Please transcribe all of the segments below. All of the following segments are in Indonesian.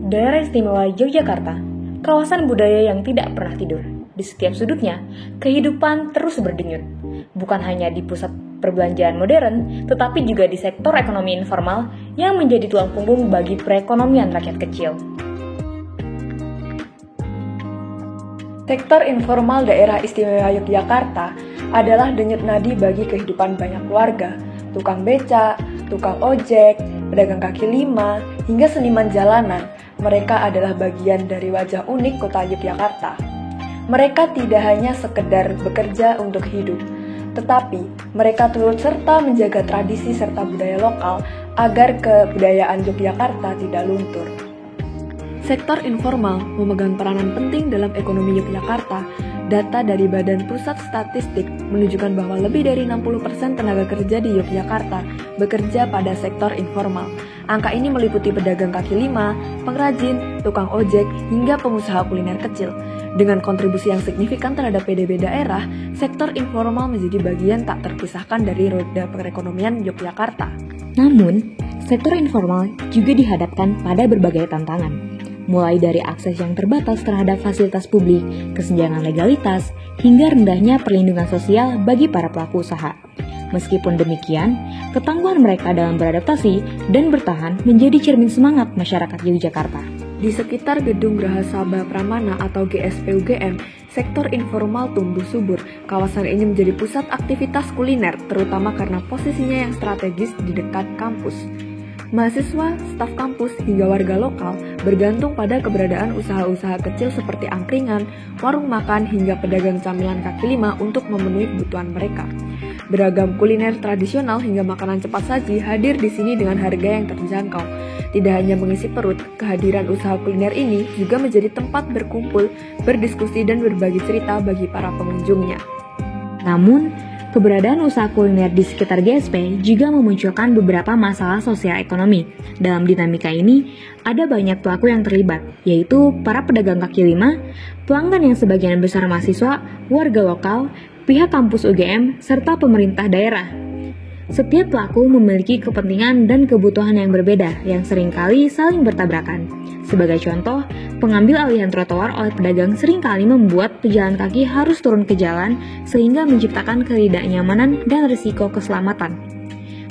Daerah Istimewa Yogyakarta, kawasan budaya yang tidak pernah tidur. Di setiap sudutnya, kehidupan terus berdenyut. Bukan hanya di pusat perbelanjaan modern, tetapi juga di sektor ekonomi informal yang menjadi tulang punggung bagi perekonomian rakyat kecil. Sektor informal daerah istimewa Yogyakarta adalah denyut nadi bagi kehidupan banyak keluarga, tukang becak, tukang ojek, pedagang kaki lima, hingga seniman jalanan. Mereka adalah bagian dari wajah unik kota Yogyakarta. Mereka tidak hanya sekedar bekerja untuk hidup, tetapi mereka turut serta menjaga tradisi serta budaya lokal agar kebudayaan Yogyakarta tidak luntur. Sektor informal memegang peranan penting dalam ekonomi Yogyakarta. Data dari Badan Pusat Statistik menunjukkan bahwa lebih dari 60% tenaga kerja di Yogyakarta bekerja pada sektor informal. Angka ini meliputi pedagang kaki lima, pengrajin, tukang ojek, hingga pengusaha kuliner kecil. Dengan kontribusi yang signifikan terhadap PDB daerah, sektor informal menjadi bagian tak terpisahkan dari roda perekonomian Yogyakarta. Namun, sektor informal juga dihadapkan pada berbagai tantangan. Mulai dari akses yang terbatas terhadap fasilitas publik, kesenjangan legalitas, hingga rendahnya perlindungan sosial bagi para pelaku usaha. Meskipun demikian, ketangguhan mereka dalam beradaptasi dan bertahan menjadi cermin semangat masyarakat Yogyakarta. Di sekitar Gedung Geraha Sabah Pramana atau GSP UGM, sektor informal tumbuh subur. Kawasan ini menjadi pusat aktivitas kuliner, terutama karena posisinya yang strategis di dekat kampus. Mahasiswa, staf kampus, hingga warga lokal bergantung pada keberadaan usaha-usaha kecil seperti angkringan, warung makan, hingga pedagang camilan kaki lima untuk memenuhi kebutuhan mereka. Beragam kuliner tradisional hingga makanan cepat saji hadir di sini dengan harga yang terjangkau. Tidak hanya mengisi perut, kehadiran usaha kuliner ini juga menjadi tempat berkumpul, berdiskusi, dan berbagi cerita bagi para pengunjungnya. Namun, keberadaan usaha kuliner di sekitar GSP juga memunculkan beberapa masalah sosial ekonomi. Dalam dinamika ini, ada banyak pelaku yang terlibat, yaitu para pedagang kaki lima, pelanggan yang sebagian besar mahasiswa, warga lokal, pihak kampus UGM, serta pemerintah daerah. Setiap pelaku memiliki kepentingan dan kebutuhan yang berbeda yang seringkali saling bertabrakan. Sebagai contoh, pengambil alihan trotoar oleh pedagang seringkali membuat pejalan kaki harus turun ke jalan sehingga menciptakan ketidaknyamanan dan risiko keselamatan.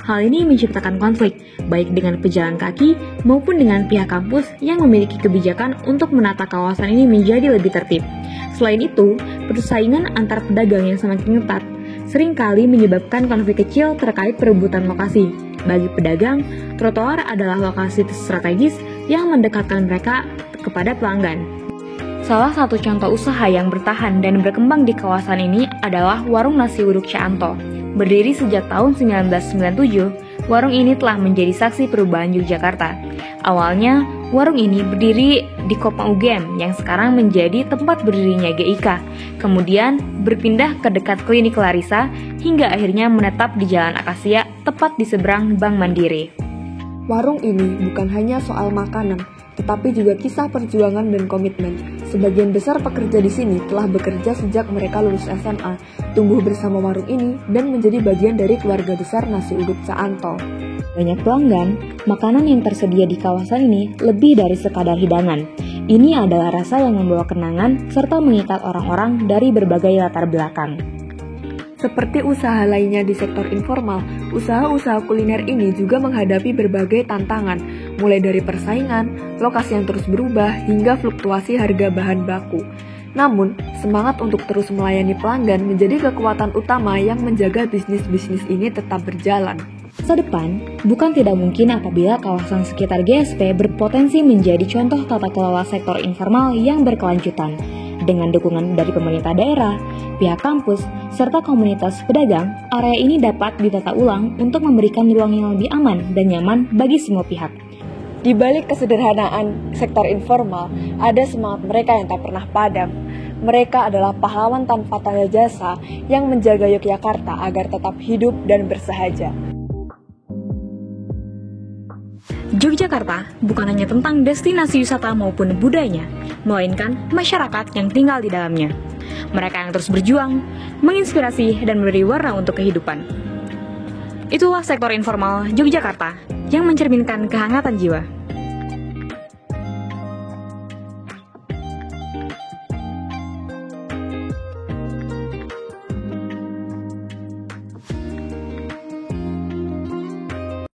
Hal ini menciptakan konflik, baik dengan pejalan kaki maupun dengan pihak kampus yang memiliki kebijakan untuk menata kawasan ini menjadi lebih tertib. Selain itu, persaingan antar pedagang yang semakin ketat seringkali menyebabkan konflik kecil terkait perebutan lokasi. Bagi pedagang, trotoar adalah lokasi strategis yang mendekatkan mereka kepada pelanggan. Salah satu contoh usaha yang bertahan dan berkembang di kawasan ini adalah Warung Nasi Uduk Caanto. Berdiri sejak tahun 1997, warung ini telah menjadi saksi perubahan Yogyakarta. Awalnya, warung ini berdiri di Kopang UGM yang sekarang menjadi tempat berdirinya GIK. Kemudian berpindah ke dekat Klinik Larissa hingga akhirnya menetap di Jalan Akasia, tepat di seberang Bank Mandiri. Warung ini bukan hanya soal makanan, tetapi juga kisah perjuangan dan komitmen. Sebagian besar pekerja di sini telah bekerja sejak mereka lulus SMA, tumbuh bersama warung ini, dan menjadi bagian dari keluarga besar Nasi Uduk Caanto. Banyak pelanggan, makanan yang tersedia di kawasan ini lebih dari sekadar hidangan. Ini adalah rasa yang membawa kenangan serta mengikat orang-orang dari berbagai latar belakang. Seperti usaha lainnya di sektor informal, usaha-usaha kuliner ini juga menghadapi berbagai tantangan, mulai dari persaingan, lokasi yang terus berubah, hingga fluktuasi harga bahan baku. Namun, semangat untuk terus melayani pelanggan menjadi kekuatan utama yang menjaga bisnis-bisnis ini tetap berjalan. Masa depan bukan tidak mungkin apabila kawasan sekitar GSP berpotensi menjadi contoh tata kelola sektor informal yang berkelanjutan. Dengan dukungan dari pemerintah daerah, pihak kampus, serta komunitas pedagang, area ini dapat ditata ulang untuk memberikan ruang yang lebih aman dan nyaman bagi semua pihak. Di balik kesederhanaan sektor informal, ada semangat mereka yang tak pernah padam. Mereka adalah pahlawan tanpa tanda jasa yang menjaga Yogyakarta agar tetap hidup dan bersahaja. Yogyakarta bukan hanya tentang destinasi wisata maupun budayanya, melainkan masyarakat yang tinggal di dalamnya. Mereka yang terus berjuang, menginspirasi, dan memberi warna untuk kehidupan. Itulah sektor informal Yogyakarta yang mencerminkan kehangatan jiwa.